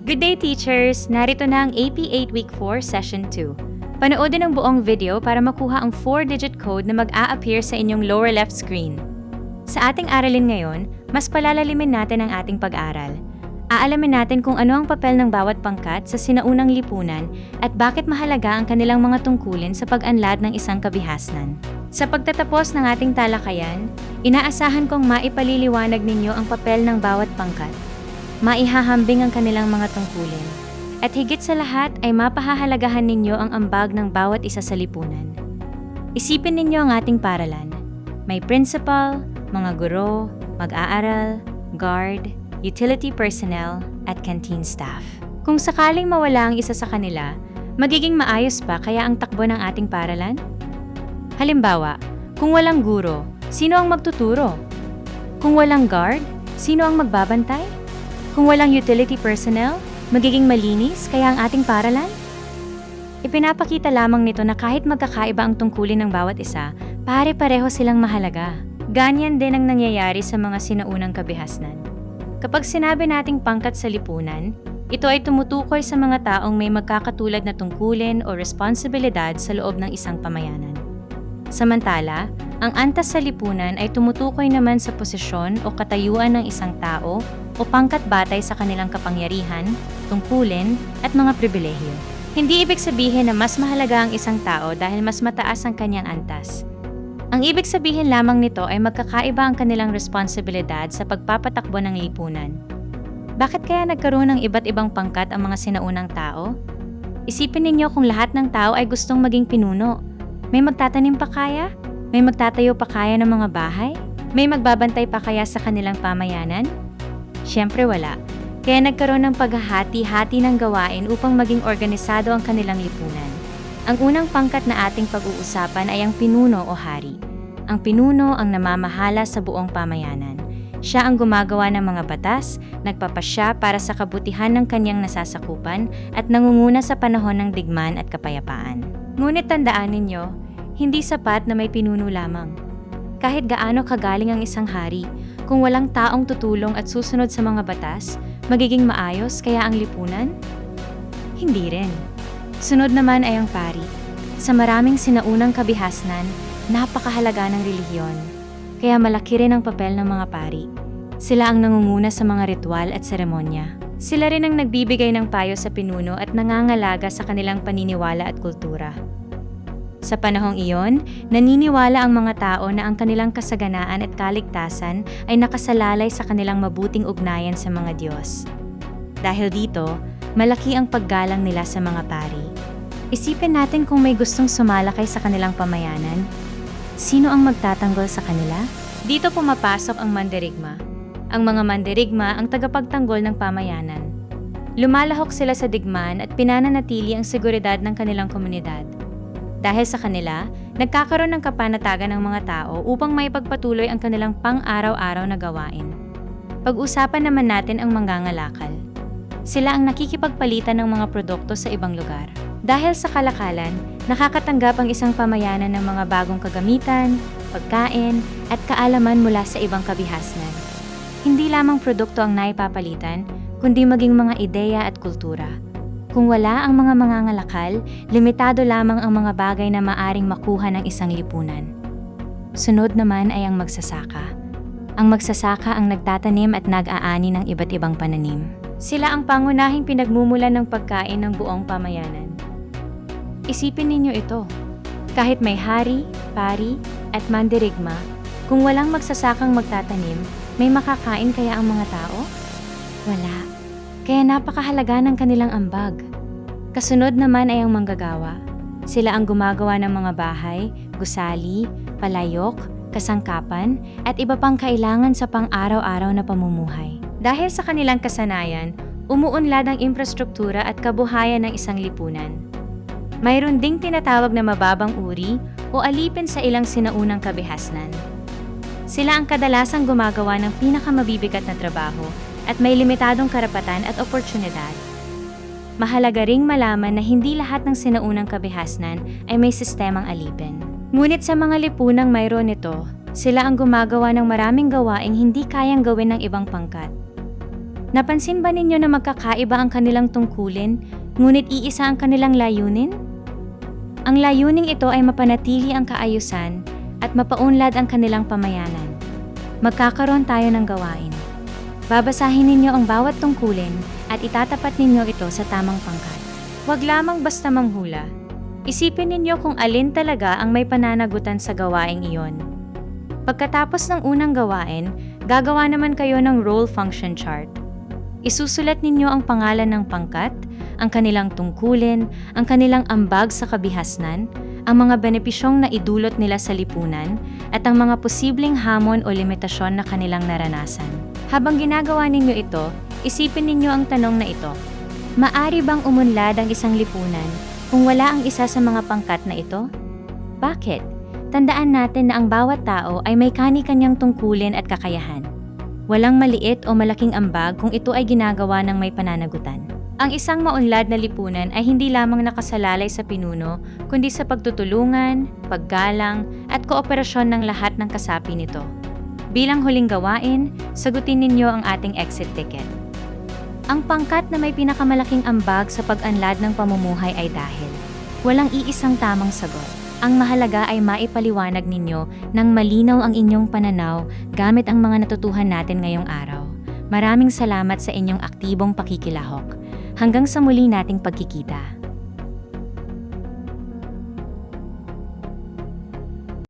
Good day, teachers! Narito na ang AP 8 Week 4 Session 2. Panoodin ang buong video para makuha ang 4-digit code na mag-a-appear sa inyong lower left screen. Sa ating aralin ngayon, mas palalalimin natin ang ating pag-aral. Aalamin natin kung ano ang papel ng bawat pangkat sa sinaunang lipunan at bakit mahalaga ang kanilang mga tungkulin sa pag-unlad ng isang kabihasnan. Sa pagtatapos ng ating talakayan, inaasahan kong maipaliliwanag ninyo ang papel ng bawat pangkat. Maihahambing ang kanilang mga tungkulin. At higit sa lahat ay mapahahalagahan ninyo ang ambag ng bawat isa sa lipunan. Isipin ninyo ang ating paralan. May principal, mga guro, mag-aaral, guard, utility personnel, at canteen staff. Kung sakaling mawala ang isa sa kanila, magiging maayos pa kaya ang takbo ng ating paralan? Halimbawa, kung walang guro, sino ang magtuturo? Kung walang guard, sino ang magbabantay? Kung walang utility personnel, magiging malinis kaya ang ating paralan? Ipinapakita lamang nito na kahit magkakaiba ang tungkulin ng bawat isa, pare-pareho silang mahalaga. Ganyan din ang nangyayari sa mga sinaunang kabihasnan. Kapag sinabi nating pangkat sa lipunan, ito ay tumutukoy sa mga taong may magkakatulad na tungkulin o responsibilidad sa loob ng isang pamayanan. Samantala, ang antas sa lipunan ay tumutukoy naman sa posisyon o katayuan ng isang tao o pangkat batay sa kanilang kapangyarihan, tungkulin, at mga pribilehyo. Hindi ibig sabihin na mas mahalaga ang isang tao dahil mas mataas ang kanyang antas. Ang ibig sabihin lamang nito ay magkakaiba ang kanilang responsibilidad sa pagpapatakbo ng lipunan. Bakit kaya nagkaroon ng iba't ibang pangkat ang mga sinaunang tao? Isipin ninyo kung lahat ng tao ay gustong maging pinuno. May magtatanim pa kaya? May magtatayo pa kaya ng mga bahay? May magbabantay pa kaya sa kanilang pamayanan? Siyempre wala. Kaya nagkaroon ng paghahati-hati ng gawain upang maging organisado ang kanilang lipunan. Ang unang pangkat na ating pag-uusapan ay ang pinuno o hari. Ang pinuno ang namamahala sa buong pamayanan. Siya ang gumagawa ng mga batas, nagpapasya para sa kabutihan ng kanyang nasasakupan at nangunguna sa panahon ng digmaan at kapayapaan. Ngunit tandaan ninyo, hindi sapat na may pinuno lamang. Kahit gaano kagaling ang isang hari, kung walang taong tutulong at susunod sa mga batas, magiging maayos kaya ang lipunan? Hindi rin. Sunod naman ay ang pari. Sa maraming sinaunang kabihasnan, napakahalaga ng relihiyon. Kaya malaki rin ang papel ng mga pari. Sila ang nangunguna sa mga ritual at seremonya. Sila rin ang nagbibigay ng payo sa pinuno at nangangalaga sa kanilang paniniwala at kultura. Sa panahong iyon, naniniwala ang mga tao na ang kanilang kasaganaan at kaligtasan ay nakasalalay sa kanilang mabuting ugnayan sa mga Diyos. Dahil dito, malaki ang paggalang nila sa mga pari. Isipin natin kung may gustong sumalakay sa kanilang pamayanan. Sino ang magtatanggol sa kanila? Dito pumapasok ang mandirigma. Ang mga mandirigma ang tagapagtanggol ng pamayanan. Lumalahok sila sa digmaan at pinananatili ang seguridad ng kanilang komunidad. Dahil sa kanila, nagkakaroon ng kapanatagan ng mga tao upang maipagpatuloy ang kanilang pang-araw-araw na gawain. Pag-usapan naman natin ang mangangalakal. Sila ang nakikipagpalitan ng mga produkto sa ibang lugar. Dahil sa kalakalan, nakakatanggap ang isang pamayanan ng mga bagong kagamitan, pagkain, at kaalaman mula sa ibang kabihasnan. Hindi lamang produkto ang naipapalitan, kundi maging mga ideya at kultura. Kung wala ang mga mangangalakal, limitado lamang ang mga bagay na maaring makuha ng isang lipunan. Sunod naman ay ang magsasaka. Ang magsasaka ang nagtatanim at nag-aani ng iba't ibang pananim. Sila ang pangunahing pinagmumulan ng pagkain ng buong pamayanan. Isipin ninyo ito. Kahit may hari, pari, at mandirigma, kung walang magsasakang magtatanim, may makakain kaya ang mga tao? Wala. Kaya napakahalaga ng kanilang ambag. Kasunod naman ay ang manggagawa. Sila ang gumagawa ng mga bahay, gusali, palayok, kasangkapan, at iba pang kailangan sa pang-araw-araw na pamumuhay. Dahil sa kanilang kasanayan, umuunlad ang infrastruktura at kabuhayan ng isang lipunan. Mayroon ding tinatawag na mababang uri o alipin sa ilang sinaunang kabihasnan. Sila ang kadalasang gumagawa ng pinakamabibigat na trabaho at may limitadong karapatan at oportunidad. Mahalaga ring malaman na hindi lahat ng sinaunang kabihasnan ay may sistemang alipin. Ngunit sa mga lipunang mayroon nito, sila ang gumagawa ng maraming gawaing hindi kayang gawin ng ibang pangkat. Napansin ba ninyo na magkakaiba ang kanilang tungkulin, ngunit iisa ang kanilang layunin? Ang layuning ito ay mapanatili ang kaayusan at mapaunlad ang kanilang pamayanan. Magkakaroon tayo ng gawain. Babasahin ninyo ang bawat tungkulin at itatapat ninyo ito sa tamang pangkat. Huwag lamang basta manghula. Isipin ninyo kung alin talaga ang may pananagutan sa gawaing iyon. Pagkatapos ng unang gawain, gagawa naman kayo ng role function chart. Isusulat ninyo ang pangalan ng pangkat, ang kanilang tungkulin, ang kanilang ambag sa kabihasnan, ang mga benepisyong na idulot nila sa lipunan, at ang mga posibleng hamon o limitasyon na kanilang naranasan. Habang ginagawa ninyo ito, isipin ninyo ang tanong na ito. Maari bang umunlad ang isang lipunan kung wala ang isa sa mga pangkat na ito? Bakit? Tandaan natin na ang bawat tao ay may kani-kanyang tungkulin at kakayahan. Walang maliit o malaking ambag kung ito ay ginagawa ng may pananagutan. Ang isang maunlad na lipunan ay hindi lamang nakasalalay sa pinuno, kundi sa pagtutulungan, paggalang, at kooperasyon ng lahat ng kasapi nito. Bilang huling gawain, sagutin ninyo ang ating exit ticket. Ang pangkat na may pinakamalaking ambag sa pag-anlad ng pamumuhay ay dahil walang iisang tamang sagot. Ang mahalaga ay maipaliwanag ninyo ng malinaw ang inyong pananaw gamit ang mga natutuhan natin ngayong araw. Maraming salamat sa inyong aktibong pakikilahok. Hanggang sa muli nating pagkikita.